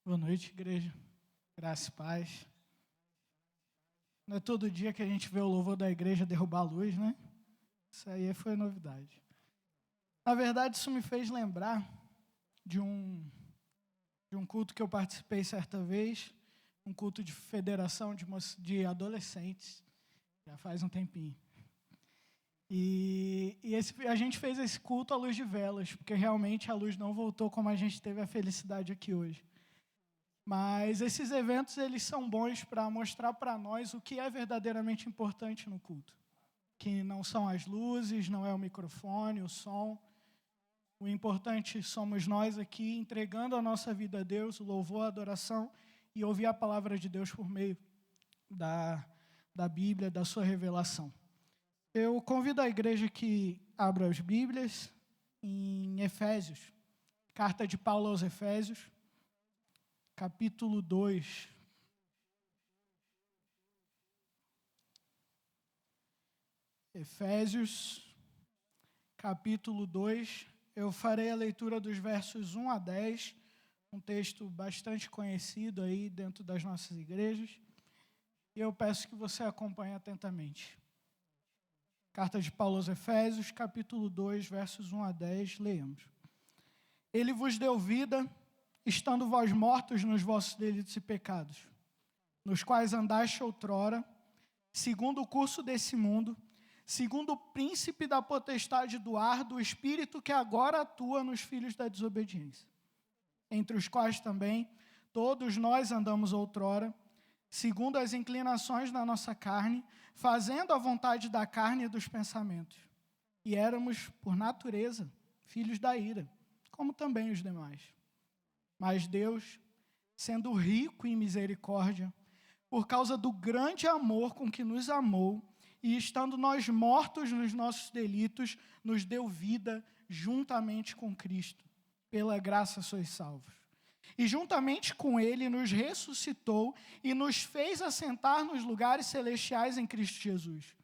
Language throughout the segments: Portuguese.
Boa noite, igreja. Graça e paz. Não é todo dia que a gente vê o louvor da igreja derrubar a luz, né? Isso aí foi novidade. Na verdade, isso me fez lembrar de um culto que eu participei certa vez, um culto de federação de adolescentes, já faz um tempinho. A gente fez esse culto à luz de velas, porque realmente a luz não voltou como a gente teve a felicidade aqui hoje. Mas esses eventos, eles são bons para mostrar para nós o que é verdadeiramente importante no culto. Que não são as luzes, não é o microfone, o som. O importante somos nós aqui, entregando a nossa vida a Deus, o louvor, a adoração, e ouvir a palavra de Deus por meio da Bíblia, da sua revelação. Eu convido a igreja que abra as Bíblias em Efésios, carta de Paulo aos Efésios, capítulo 2. Efésios, capítulo 2. Eu farei a leitura dos versos 1 a 10, um texto bastante conhecido aí dentro das nossas igrejas. E eu peço que você acompanhe atentamente. Carta de Paulo aos Efésios, capítulo 2, versos 1 a 10, leemos. Ele vos deu vida, estando vós mortos nos vossos delitos e pecados, nos quais andaste outrora, segundo o curso desse mundo, segundo o príncipe da potestade do ar, do espírito que agora atua nos filhos da desobediência, entre os quais também todos nós andamos outrora, segundo as inclinações da nossa carne, fazendo a vontade da carne e dos pensamentos. E éramos, por natureza, filhos da ira, como também os demais. Mas Deus, sendo rico em misericórdia, por causa do grande amor com que nos amou, e estando nós mortos nos nossos delitos, nos deu vida juntamente com Cristo. Pela graça sois salvos. E juntamente com Ele nos ressuscitou e nos fez assentar nos lugares celestiais em Cristo Jesus,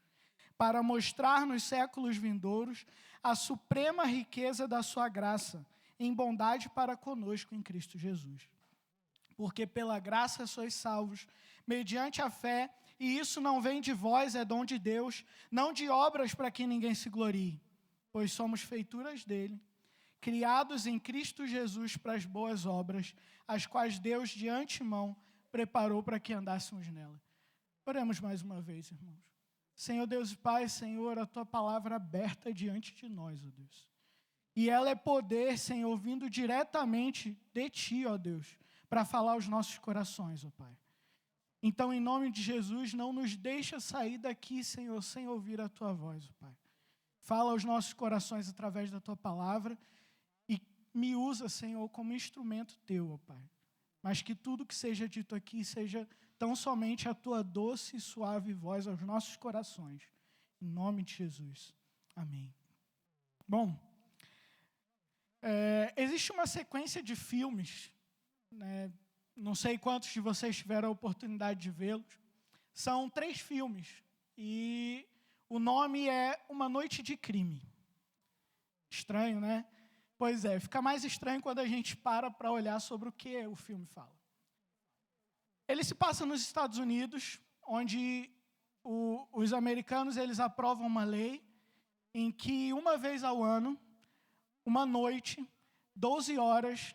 para mostrar nos séculos vindouros a suprema riqueza da sua graça, em bondade para conosco em Cristo Jesus. Porque pela graça sois salvos, mediante a fé, e isso não vem de vós, é dom de Deus, não de obras para que ninguém se glorie, pois somos feituras dele, criados em Cristo Jesus para as boas obras, as quais Deus de antemão preparou para que andássemos nela. Oremos mais uma vez, irmãos. Senhor Deus e Pai, Senhor, a Tua palavra aberta diante de nós, ó Deus. E ela é poder, Senhor, vindo diretamente de Ti, ó Deus, para falar aos nossos corações, ó Pai. Então, em nome de Jesus, não nos deixa sair daqui, Senhor, sem ouvir a Tua voz, ó Pai. Fala aos nossos corações através da Tua palavra e me usa, Senhor, como instrumento Teu, ó Pai. Mas que tudo que seja dito aqui seja tão somente a Tua doce e suave voz aos nossos corações. Em nome de Jesus. Amém. Bom, existe uma sequência de filmes, né? Não sei quantos de vocês tiveram a oportunidade de vê-los. São 3 filmes e o nome é Uma Noite de Crime. Estranho, né? Pois é, fica mais estranho quando a gente para olhar sobre o que o filme fala. Ele se passa nos Estados Unidos, onde os americanos eles aprovam uma lei em que uma vez ao ano, uma noite, 12 horas,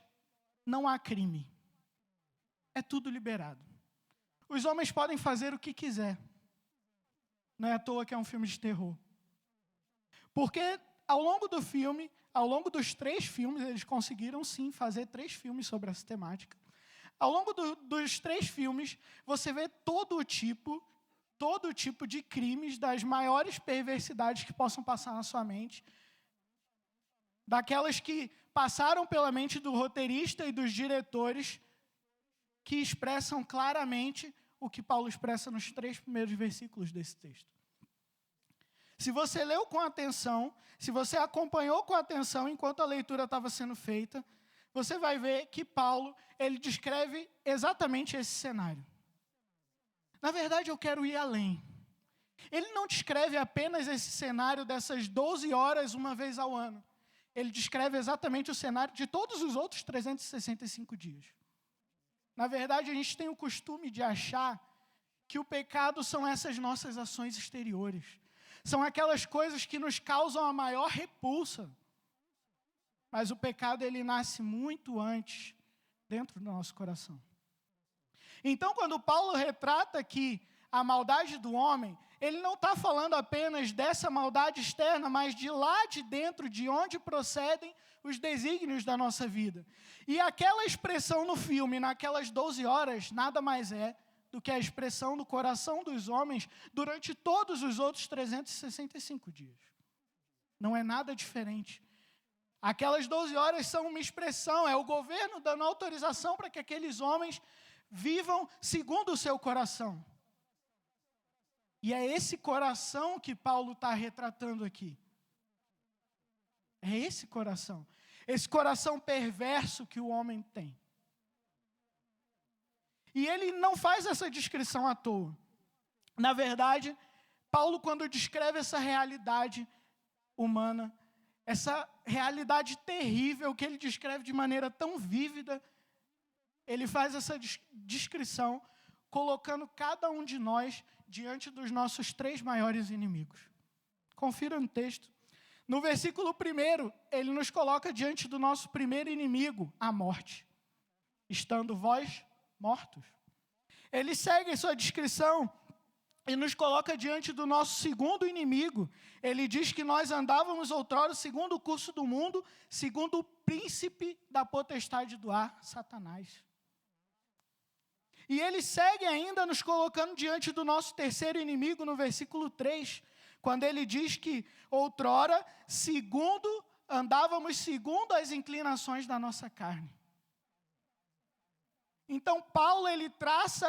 não há crime. É tudo liberado. Os homens podem fazer o que quiser. Não é à toa que é um filme de terror. Porque ao longo do filme, ao longo dos 3 filmes, eles conseguiram sim fazer 3 filmes sobre essa temática. Ao longo dos 3 filmes, você vê todo tipo de crimes, das maiores perversidades que possam passar na sua mente, daquelas que passaram pela mente do roteirista e dos diretores, que expressam claramente o que Paulo expressa nos 3 primeiros versículos desse texto. Se você leu com atenção, se você acompanhou com atenção enquanto a leitura estava sendo feita, você vai ver que Paulo, ele descreve exatamente esse cenário. Na verdade, eu quero ir além. Ele não descreve apenas esse cenário dessas 12 horas uma vez ao ano. Ele descreve exatamente o cenário de todos os outros 365 dias. Na verdade, a gente tem o costume de achar que o pecado são essas nossas ações exteriores. São aquelas coisas que nos causam a maior repulsa. Mas o pecado, ele nasce muito antes, dentro do nosso coração. Então, quando Paulo retrata aqui a maldade do homem, ele não está falando apenas dessa maldade externa, mas de lá de dentro, de onde procedem os desígnios da nossa vida. E aquela expressão no filme, naquelas 12 horas, nada mais é do que a expressão do coração dos homens durante todos os outros 365 dias. Não é nada diferente. Aquelas 12 horas são uma expressão, é o governo dando autorização para que aqueles homens vivam segundo o seu coração. E é esse coração que Paulo está retratando aqui. É esse coração. Esse coração perverso que o homem tem. E ele não faz essa descrição à toa. Na verdade, Paulo, quando descreve essa realidade humana, essa realidade terrível que ele descreve de maneira tão vívida, ele faz essa descrição colocando cada um de nós diante dos nossos 3 maiores inimigos. Confira no texto. No versículo 1, ele nos coloca diante do nosso primeiro inimigo, a morte. Estando vós mortos. Ele segue em sua descrição e nos coloca diante do nosso segundo inimigo. Ele diz que nós andávamos outrora segundo o curso do mundo, segundo o príncipe da potestade do ar, Satanás. E ele segue ainda nos colocando diante do nosso terceiro inimigo no versículo 3, quando ele diz que outrora, andávamos segundo as inclinações da nossa carne. Então, Paulo, ele traça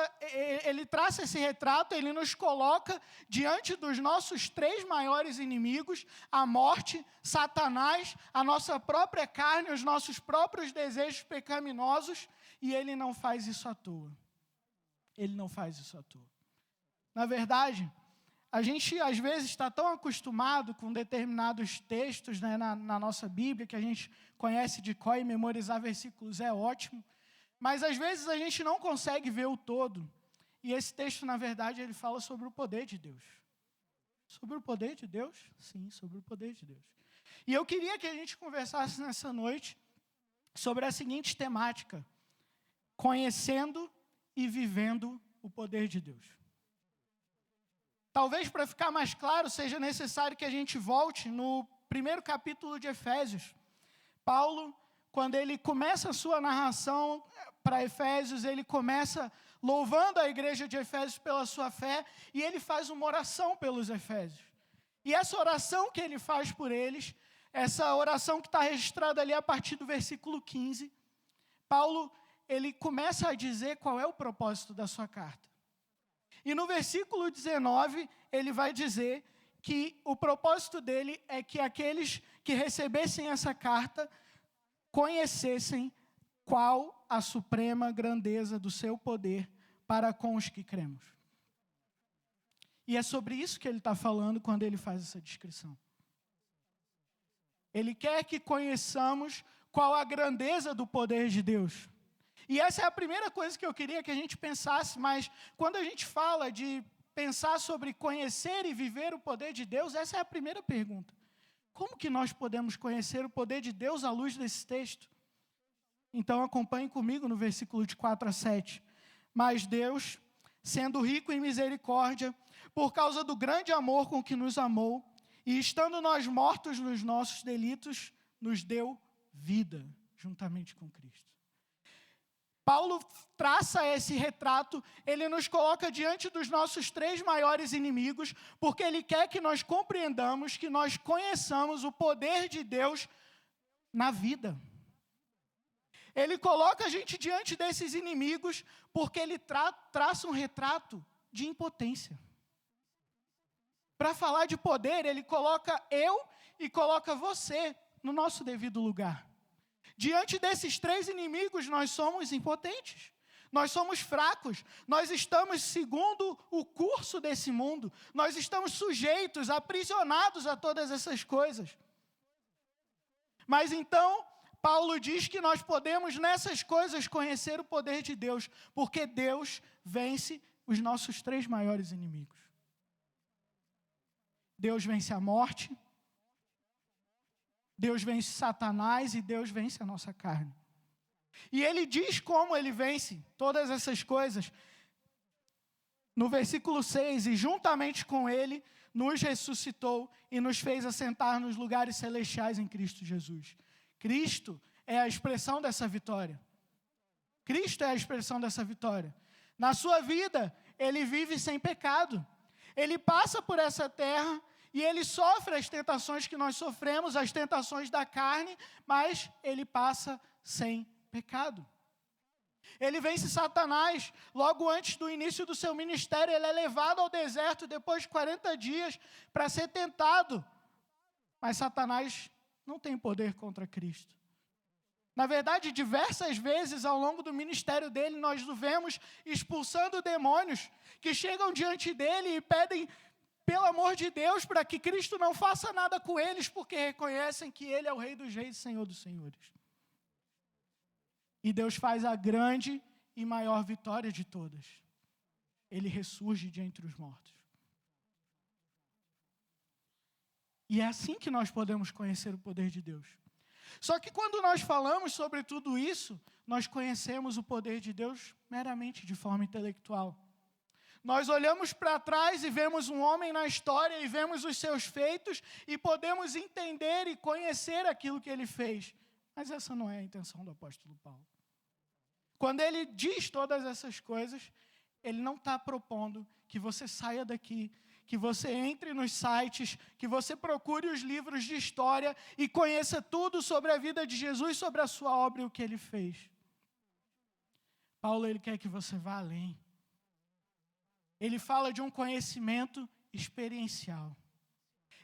esse retrato, ele nos coloca diante dos nossos 3 maiores inimigos, a morte, Satanás, a nossa própria carne, os nossos próprios desejos pecaminosos, e ele não faz isso à toa. Ele não faz isso à toa. Na verdade, a gente às vezes está tão acostumado com determinados textos, né, na nossa Bíblia, que a gente conhece de cor e memorizar versículos é ótimo, mas às vezes a gente não consegue ver o todo. E esse texto, na verdade, ele fala sobre o poder de Deus. Sobre o poder de Deus? Sim, sobre o poder de Deus. E eu queria que a gente conversasse nessa noite sobre a seguinte temática: conhecendo e vivendo o poder de Deus. Talvez, para ficar mais claro, seja necessário que a gente volte no primeiro capítulo de Efésios. Paulo, quando ele começa a sua narração para Efésios, ele começa louvando a igreja de Efésios pela sua fé, e ele faz uma oração pelos Efésios. E essa oração que ele faz por eles, essa oração que está registrada ali a partir do versículo 15, Paulo, ele começa a dizer qual é o propósito da sua carta. E no versículo 19, ele vai dizer que o propósito dele é que aqueles que recebessem essa carta conhecessem qual a suprema grandeza do seu poder para com os que cremos. E é sobre isso que ele está falando quando ele faz essa descrição. Ele quer que conheçamos qual a grandeza do poder de Deus. E essa é a primeira coisa que eu queria que a gente pensasse, mas quando a gente fala de pensar sobre conhecer e viver o poder de Deus, essa é a primeira pergunta. Como que nós podemos conhecer o poder de Deus à luz desse texto? Então acompanhe comigo no versículo de 4 a 7. Mas Deus, sendo rico em misericórdia, por causa do grande amor com que nos amou, e estando nós mortos nos nossos delitos, nos deu vida, juntamente com Cristo. Paulo traça esse retrato, ele nos coloca diante dos nossos 3 maiores inimigos, porque ele quer que nós compreendamos, que nós conheçamos o poder de Deus na vida. Ele coloca a gente diante desses inimigos, porque ele traça um retrato de impotência. Para falar de poder, ele coloca eu e coloca você no nosso devido lugar. Diante desses 3 inimigos, nós somos impotentes, nós somos fracos, nós estamos segundo o curso desse mundo, nós estamos sujeitos, aprisionados a todas essas coisas. Mas então, Paulo diz que nós podemos nessas coisas conhecer o poder de Deus, porque Deus vence os nossos 3 maiores inimigos. Deus vence a morte, Deus vence Satanás e Deus vence a nossa carne. E ele diz como ele vence todas essas coisas. No versículo 6, e juntamente com ele nos ressuscitou e nos fez assentar nos lugares celestiais em Cristo Jesus. Cristo é a expressão dessa vitória. Cristo é a expressão dessa vitória. Na sua vida, ele vive sem pecado. Ele passa por essa terra e ele sofre as tentações que nós sofremos, as tentações da carne, mas ele passa sem pecado. Ele vence Satanás. Logo antes do início do seu ministério, ele é levado ao deserto depois de 40 dias para ser tentado. Mas Satanás não tem poder contra Cristo. Na verdade, diversas vezes ao longo do ministério dele, nós o vemos expulsando demônios que chegam diante dele e pedem, pelo amor de Deus, para que Cristo não faça nada com eles, porque reconhecem que ele é o Rei dos Reis e Senhor dos Senhores. E Deus faz a grande e maior vitória de todas. Ele ressurge de entre os mortos. E é assim que nós podemos conhecer o poder de Deus. Só que quando nós falamos sobre tudo isso, nós conhecemos o poder de Deus meramente de forma intelectual. Nós olhamos para trás e vemos um homem na história e vemos os seus feitos e podemos entender e conhecer aquilo que ele fez. Mas essa não é a intenção do apóstolo Paulo. Quando ele diz todas essas coisas, ele não está propondo que você saia daqui, que você entre nos sites, que você procure os livros de história e conheça tudo sobre a vida de Jesus, sobre a sua obra e o que ele fez. Paulo, ele quer que você vá além. Ele fala de um conhecimento experiencial.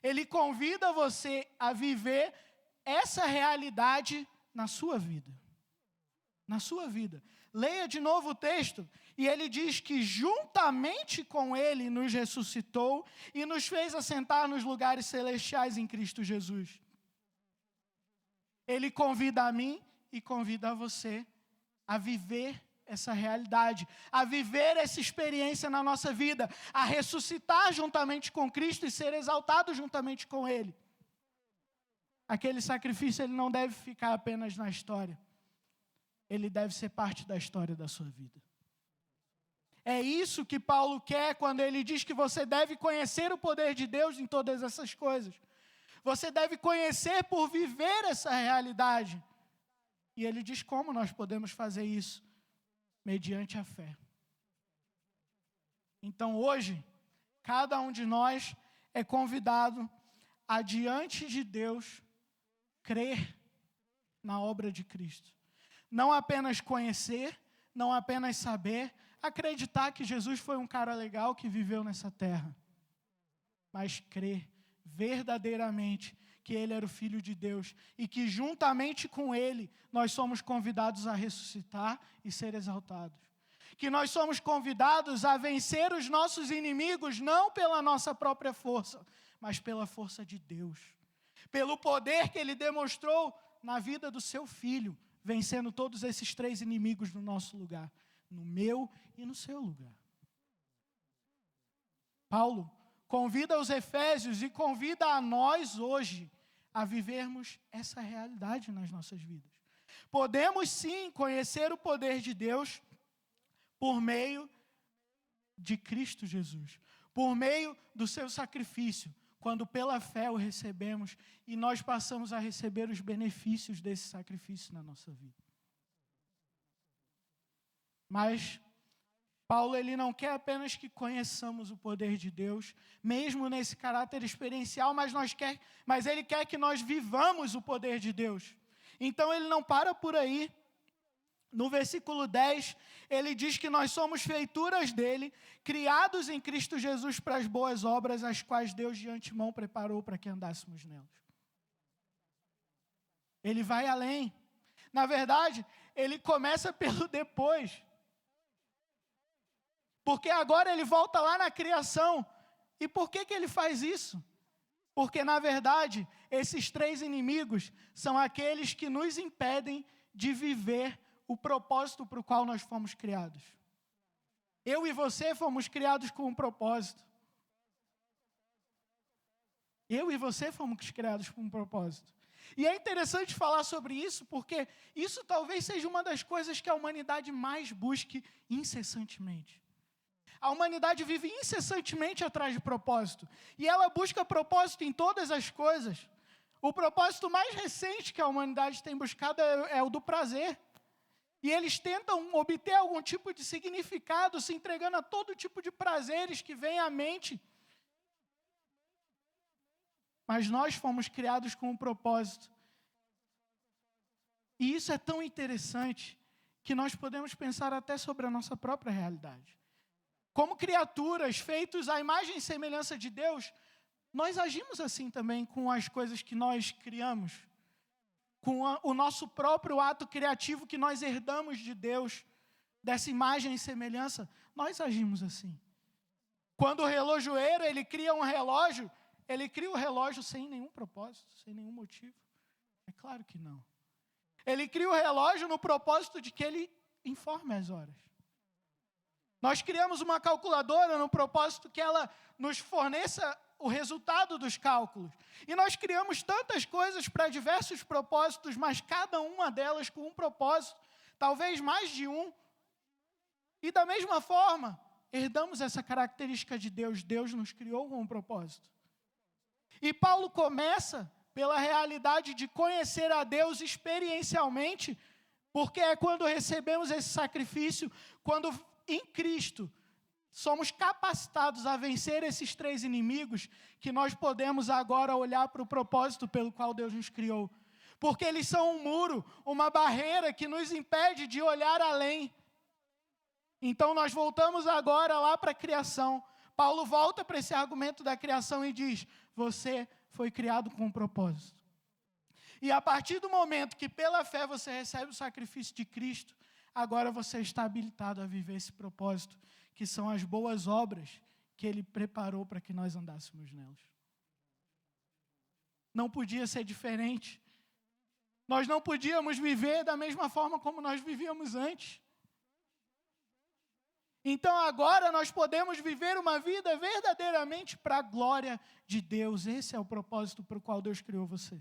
Ele convida você a viver essa realidade na sua vida. Na sua vida. Leia de novo o texto, e ele diz que juntamente com ele nos ressuscitou e nos fez assentar nos lugares celestiais em Cristo Jesus. Ele convida a mim e convida a você a viver essa realidade, a viver essa experiência na nossa vida, a ressuscitar juntamente com Cristo e ser exaltado juntamente com Ele. Aquele sacrifício, ele não deve ficar apenas na história. Ele deve ser parte da história da sua vida. É isso que Paulo quer quando ele diz que você deve conhecer o poder de Deus em todas essas coisas. Você deve conhecer por viver essa realidade. E ele diz como nós podemos fazer isso. Mediante a fé. Então hoje, cada um de nós é convidado a, diante de Deus, crer na obra de Cristo. Não apenas conhecer, não apenas saber, acreditar que Jesus foi um cara legal que viveu nessa terra. Mas crer verdadeiramente que Ele era o Filho de Deus e que juntamente com Ele nós somos convidados a ressuscitar e ser exaltados. Que nós somos convidados a vencer os nossos inimigos não pela nossa própria força, mas pela força de Deus. Pelo poder que Ele demonstrou na vida do Seu Filho, vencendo todos esses 3 inimigos no nosso lugar, no meu e no seu lugar. Paulo convida os efésios e convida a nós hoje a vivermos essa realidade nas nossas vidas. Podemos sim conhecer o poder de Deus por meio de Cristo Jesus, por meio do seu sacrifício, quando pela fé o recebemos e nós passamos a receber os benefícios desse sacrifício na nossa vida. Mas Paulo, ele não quer apenas que conheçamos o poder de Deus, mesmo nesse caráter experiencial, mas ele quer que nós vivamos o poder de Deus. Então ele não para por aí. No versículo 10, ele diz que nós somos feituras dele, criados em Cristo Jesus para as boas obras, as quais Deus de antemão preparou para que andássemos nelas. Ele vai além. Na verdade, ele começa pelo depois. Porque agora ele volta lá na criação. E por que ele faz isso? Porque, na verdade, esses 3 inimigos são aqueles que nos impedem de viver o propósito para o qual nós fomos criados. Eu e você fomos criados com um propósito. Eu e você fomos criados com um propósito. E é interessante falar sobre isso, porque isso talvez seja uma das coisas que a humanidade mais busque incessantemente. A humanidade vive incessantemente atrás de propósito. E ela busca propósito em todas as coisas. O propósito mais recente que a humanidade tem buscado é o do prazer. E eles tentam obter algum tipo de significado, se entregando a todo tipo de prazeres que vem à mente. Mas nós fomos criados com um propósito. E isso é tão interessante que nós podemos pensar até sobre a nossa própria realidade. Como criaturas feitos à imagem e semelhança de Deus, nós agimos assim também com as coisas que nós criamos, com o nosso próprio ato criativo que nós herdamos de Deus, dessa imagem e semelhança, nós agimos assim. Quando o relojoeiro, ele cria um relógio, ele cria o relógio sem nenhum propósito, sem nenhum motivo? É claro que não. Ele cria o relógio no propósito de que ele informe as horas. Nós criamos uma calculadora no propósito que ela nos forneça o resultado dos cálculos. E nós criamos tantas coisas para diversos propósitos, mas cada uma delas com um propósito, talvez mais de um. E da mesma forma, herdamos essa característica de Deus. Deus nos criou com um propósito. E Paulo começa pela realidade de conhecer a Deus experiencialmente, porque é quando recebemos esse sacrifício, quando em Cristo somos capacitados a vencer esses 3 inimigos, que nós podemos agora olhar para o propósito pelo qual Deus nos criou. Porque eles são um muro, uma barreira que nos impede de olhar além. Então nós voltamos agora lá para a criação. Paulo volta para esse argumento da criação e diz: você foi criado com um propósito. E a partir do momento que pela fé você recebe o sacrifício de Cristo, agora você está habilitado a viver esse propósito, que são as boas obras que Ele preparou para que nós andássemos nelas. Não podia ser diferente. Nós não podíamos viver da mesma forma como nós vivíamos antes. Então agora nós podemos viver uma vida verdadeiramente para a glória de Deus. Esse é o propósito para o qual Deus criou você.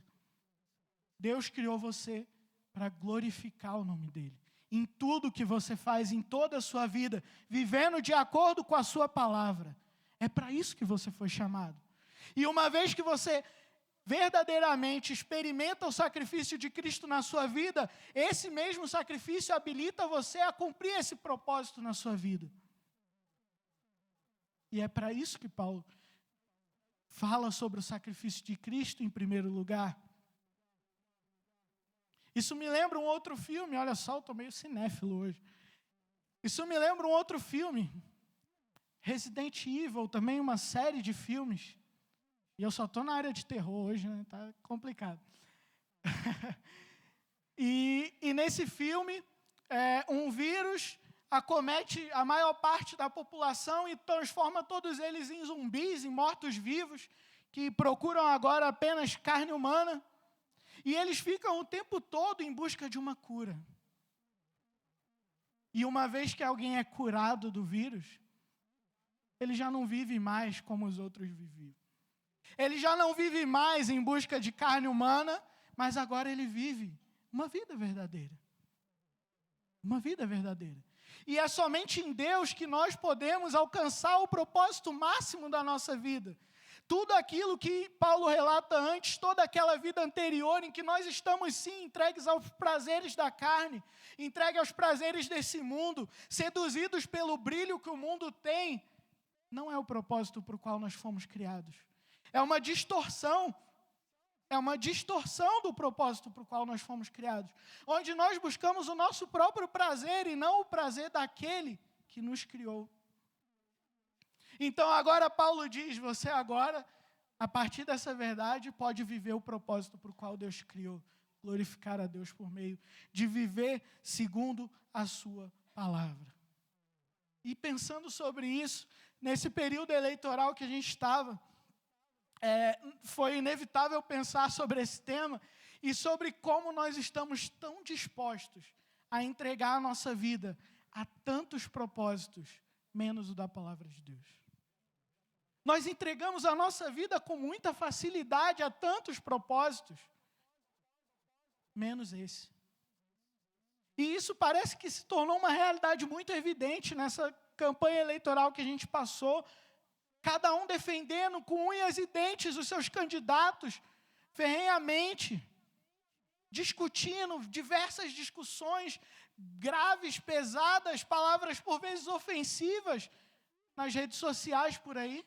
Deus criou você para glorificar o nome dEle. Em tudo que você faz, em toda a sua vida, vivendo de acordo com a sua palavra. É para isso que você foi chamado. E uma vez que você verdadeiramente experimenta o sacrifício de Cristo na sua vida, esse mesmo sacrifício habilita você a cumprir esse propósito na sua vida. E é para isso que Paulo fala sobre o sacrifício de Cristo em primeiro lugar. Isso me lembra um outro filme, olha só, eu estou meio cinéfilo hoje. Isso me lembra um outro filme, Resident Evil, também uma série de filmes. E eu só estou na área de terror hoje, né? Tá complicado. E nesse filme, um vírus acomete a maior parte da população e transforma todos eles em zumbis, em mortos-vivos, que procuram agora apenas carne humana. E eles ficam o tempo todo em busca de uma cura. E uma vez que alguém é curado do vírus, ele já não vive mais como os outros viviam. Ele já não vive mais em busca de carne humana, mas agora ele vive uma vida verdadeira. Uma vida verdadeira. E é somente em Deus que nós podemos alcançar o propósito máximo da nossa vida. Tudo aquilo que Paulo relata antes, toda aquela vida anterior em que nós estamos sim entregues aos prazeres da carne, entregues aos prazeres desse mundo, seduzidos pelo brilho que o mundo tem, não é o propósito para o qual nós fomos criados. É uma distorção do propósito para o qual nós fomos criados, onde nós buscamos o nosso próprio prazer e não o prazer daquele que nos criou. Então agora Paulo diz, você agora, a partir dessa verdade, pode viver o propósito para o qual Deus criou, glorificar a Deus por meio de viver segundo a sua palavra. E pensando sobre isso, nesse período eleitoral que a gente estava, foi inevitável pensar sobre esse tema e sobre como nós estamos tão dispostos a entregar a nossa vida a tantos propósitos, menos o da palavra de Deus. Nós entregamos a nossa vida com muita facilidade a tantos propósitos, menos esse. E isso parece que se tornou uma realidade muito evidente nessa campanha eleitoral que a gente passou, cada um defendendo com unhas e dentes os seus candidatos, ferrenhamente, discutindo diversas discussões graves, pesadas, palavras por vezes ofensivas nas redes sociais por aí.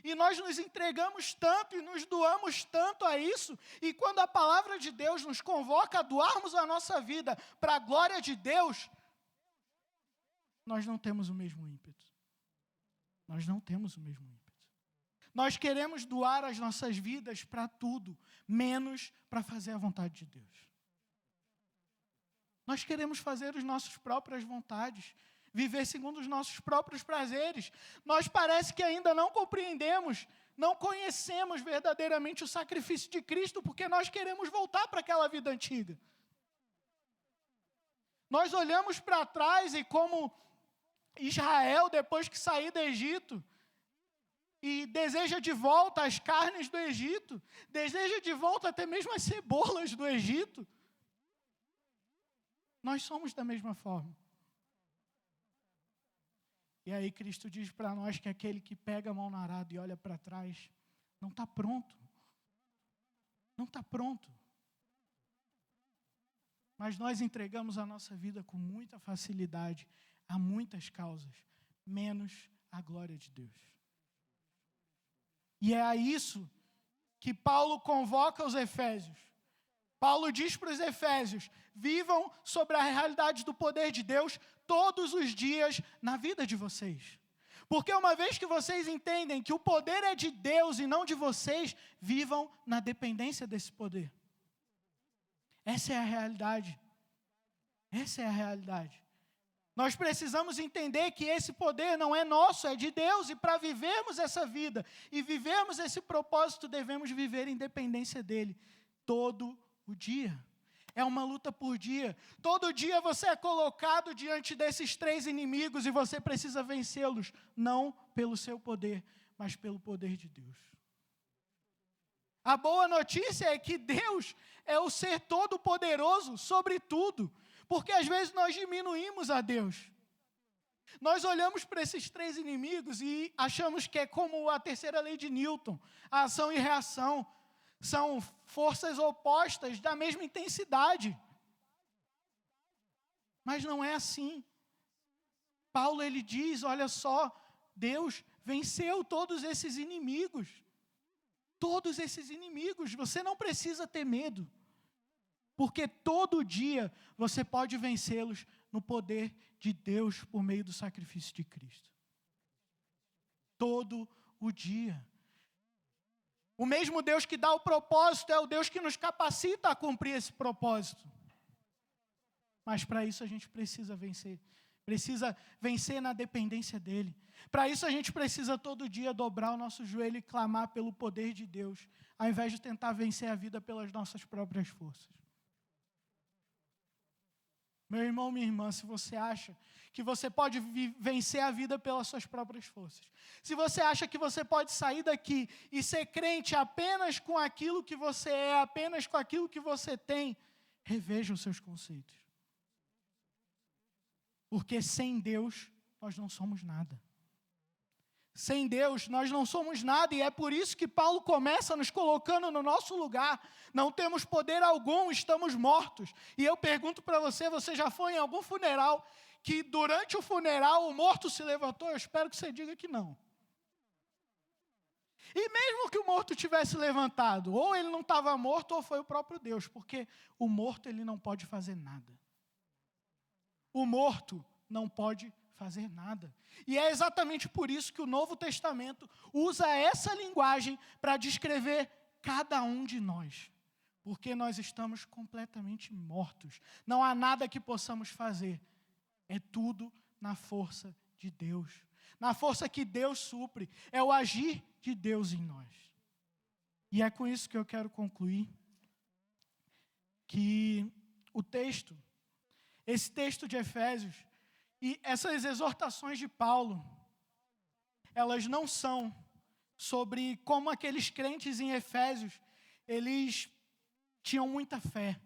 E nós nos entregamos tanto e nos doamos tanto a isso, e quando a palavra de Deus nos convoca a doarmos a nossa vida para a glória de Deus, nós não temos o mesmo ímpeto. Nós não temos o mesmo ímpeto. Nós queremos doar as nossas vidas para tudo, menos para fazer a vontade de Deus. Nós queremos fazer as nossas próprias vontades, viver segundo os nossos próprios prazeres. Nós parece que ainda não compreendemos, não conhecemos verdadeiramente o sacrifício de Cristo, porque nós queremos voltar para aquela vida antiga. Nós olhamos para trás e como Israel, depois que sair do Egito, e deseja de volta as carnes do Egito, deseja de volta até mesmo as cebolas do Egito, nós somos da mesma forma. E aí Cristo diz para nós que aquele que pega a mão no arado e olha para trás, não está pronto. Não está pronto. Mas nós entregamos a nossa vida com muita facilidade a muitas causas, menos a glória de Deus. E é a isso que Paulo convoca os Efésios. Paulo diz para os Efésios: vivam sobre a realidade do poder de Deus todos os dias na vida de vocês. Porque uma vez que vocês entendem que o poder é de Deus e não de vocês, vivam na dependência desse poder. Essa é a realidade. Essa é a realidade. Nós precisamos entender que esse poder não é nosso, é de Deus, e para vivermos essa vida e vivermos esse propósito, devemos viver em dependência dele todo o dia. É uma luta por dia. Todo dia você é colocado diante desses 3 inimigos e você precisa vencê-los, não pelo seu poder, mas pelo poder de Deus. A boa notícia é que Deus é o ser todo-poderoso sobre tudo, porque às vezes nós diminuímos a Deus. Nós olhamos para esses 3 inimigos e achamos que é como a terceira lei de Newton, a ação e reação. São forças opostas da mesma intensidade. Mas não é assim. Paulo, ele diz, olha só, Deus venceu todos esses inimigos. Todos esses inimigos. Você não precisa ter medo. Porque todo dia você pode vencê-los no poder de Deus por meio do sacrifício de Cristo. Todo o dia. O mesmo Deus que dá o propósito é o Deus que nos capacita a cumprir esse propósito. Mas para isso a gente precisa vencer. Precisa vencer na dependência dEle. Para isso a gente precisa todo dia dobrar o nosso joelho e clamar pelo poder de Deus, ao invés de tentar vencer a vida pelas nossas próprias forças. Meu irmão, minha irmã, se você acha que você pode vencer a vida pelas suas próprias forças, se você acha que você pode sair daqui e ser crente apenas com aquilo que você é, apenas com aquilo que você tem, reveja os seus conceitos. Porque sem Deus, nós não somos nada. Sem Deus, nós não somos nada, e é por isso que Paulo começa nos colocando no nosso lugar. Não temos poder algum, estamos mortos. E eu pergunto para você, você já foi em algum funeral que durante o funeral o morto se levantou? Eu espero que você diga que não. E mesmo que o morto tivesse levantado, ou ele não estava morto, ou foi o próprio Deus, porque o morto ele não pode fazer nada. O morto não pode fazer nada. E é exatamente por isso que o Novo Testamento usa essa linguagem para descrever cada um de nós. Porque nós estamos completamente mortos. Não há nada que possamos fazer. É tudo na força de Deus. na força que Deus supre, é o agir de Deus em nós. E é com isso que eu quero concluir, que esse texto de Efésios, e essas exortações de Paulo, elas não são sobre como aqueles crentes em Efésios, eles tinham muita fé,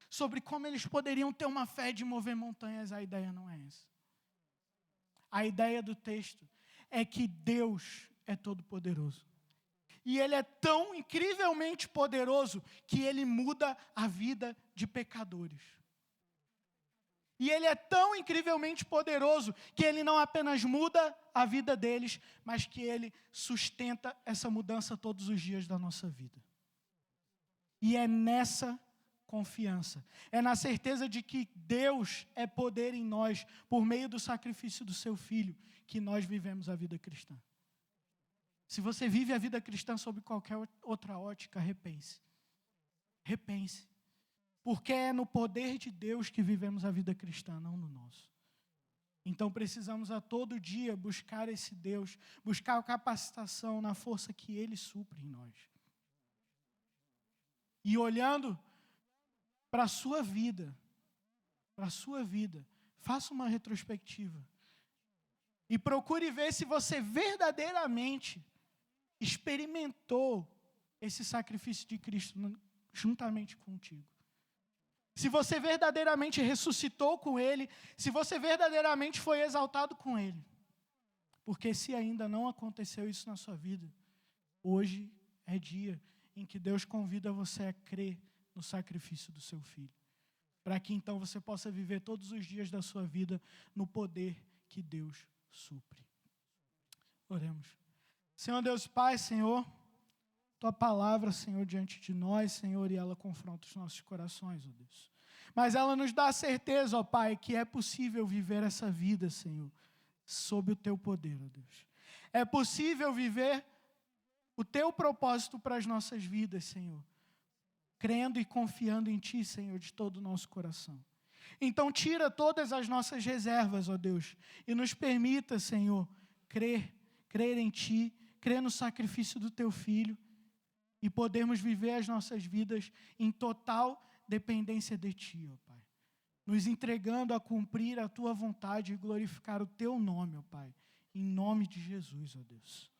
sobre como eles poderiam ter uma fé de mover montanhas. A ideia não é essa. A ideia do texto é que Deus é todo-poderoso. E Ele é tão incrivelmente poderoso que Ele muda a vida de pecadores. E Ele é tão incrivelmente poderoso que Ele não apenas muda a vida deles, mas que Ele sustenta essa mudança todos os dias da nossa vida. E é nessa confiança, é na certeza de que Deus é poder em nós, por meio do sacrifício do seu Filho, que nós vivemos a vida cristã. Se você vive a vida cristã sob qualquer outra ótica, repense. Repense. Porque é no poder de Deus que vivemos a vida cristã, não no nosso. Então precisamos a todo dia buscar esse Deus, buscar a capacitação na força que Ele supre em nós. E olhando para a sua vida, faça uma retrospectiva. E procure ver se você verdadeiramente experimentou esse sacrifício de Cristo juntamente contigo. Se você verdadeiramente ressuscitou com Ele, se você verdadeiramente foi exaltado com Ele. Porque se ainda não aconteceu isso na sua vida, hoje é dia em que Deus convida você a crer no sacrifício do seu Filho. Para que então você possa viver todos os dias da sua vida no poder que Deus supre. Oremos. Senhor Deus Pai, Senhor, Tua palavra, Senhor, diante de nós, Senhor, e ela confronta os nossos corações, ó Deus. Mas ela nos dá a certeza, ó Pai, que é possível viver essa vida, Senhor, sob o Teu poder, ó Deus. É possível viver o Teu propósito para as nossas vidas, Senhor, crendo e confiando em Ti, Senhor, de todo o nosso coração. Então tira todas as nossas reservas, ó Deus, e nos permita, Senhor, crer em Ti, crer no sacrifício do Teu Filho, e podermos viver as nossas vidas em total dependência de Ti, ó Pai. Nos entregando a cumprir a Tua vontade e glorificar o Teu nome, ó Pai. Em nome de Jesus, ó Deus.